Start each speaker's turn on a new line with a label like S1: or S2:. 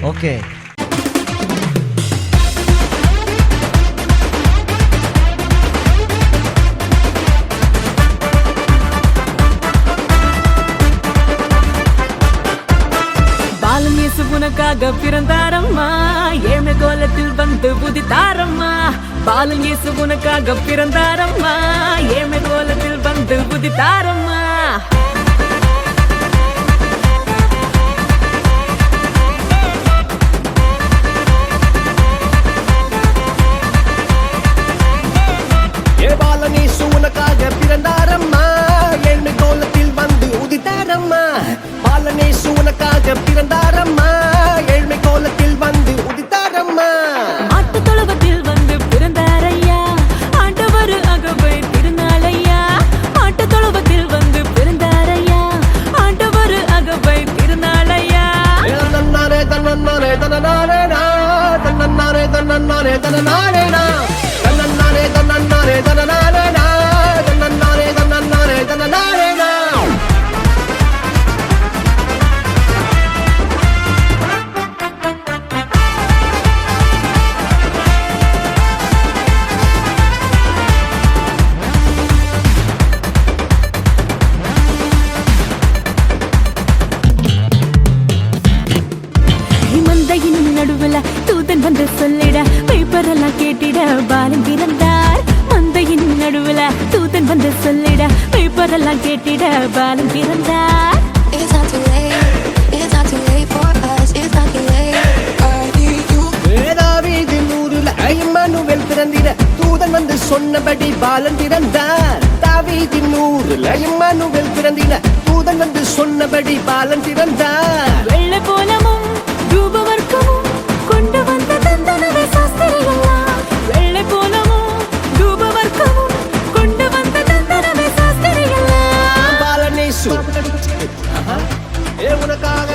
S1: Okay.
S2: Balan இயேசு உனக்காக பிறந்தாரம்மா, ஏழ்மை கோலத்தில் வந்து உதித்தாரம்மா. பாலன் இயேசு உனக்காக பிறந்தாரம்மா, ஏழ்மை கோலத்தில் வந்து உதித்தாரம்மா.
S3: பாலன் இயேசு உனக்காக பிறந்தாரம்மா, ஏழ்மை கோலத்தில் வந்து உதித்தாரம்மா. பாலன் இயேசு உனக்காக பிறந்தாரம்மா, ஏழ்மை கோலத்தில் வந்து உதித்தாரம்மா.
S2: ஆட்டு தொழுவத்தில் வந்து பிறந்தாரையா, ஆண்டவர் அகவை திருநாளையா. ஆட்டு தொழுவத்தில் வந்து பிறந்தாரையா, ஆண்டவர் அகவை திருநாளையா.
S3: தன்னாரே தன்னாரே தன்னாரேனா, தன்னாரே தன்னாரே தன்னாரேனா, தன்னாரே தன்னாரே தன்னாரேனா, தன்னாரே தன்னாரே தன்னாரேனா.
S2: மந்தையின் நடுவுல தூதன் வந்து சொல்லிட, பேப்பரெல்லாம் கேட்டிட பாலன் பிறந்தார். மந்தையின் நடுவுல தூதன் வந்து சொல்லிட, பேப்பரெல்லாம் கேட்டிட பாலன் பிறந்தார்.
S4: It's not too late, it's not too late for us, it's not too late. I need you.
S3: தாவீதின் ஊருல இம்மானுவேல் பிறந்திட, தூதன் வந்து சொன்னபடி பாலன் பிறந்தார். தாவீதின் ஊருல இம்மானுவேல் பிறந்திட, தூதன் வந்து சொன்னபடி பாலன் பிறந்தார்.
S2: வெள்ளை போலமும் தூபவர்க்கமும் கொண்டு வந்த தந்தனவே சாஸ்திரிகளா. வெள்ளை போலமும் தூபவர்க்கமும் கொண்டு வந்த தந்தனவே சாஸ்திரிகளா.
S3: பாலன் இயேசு உனக்காக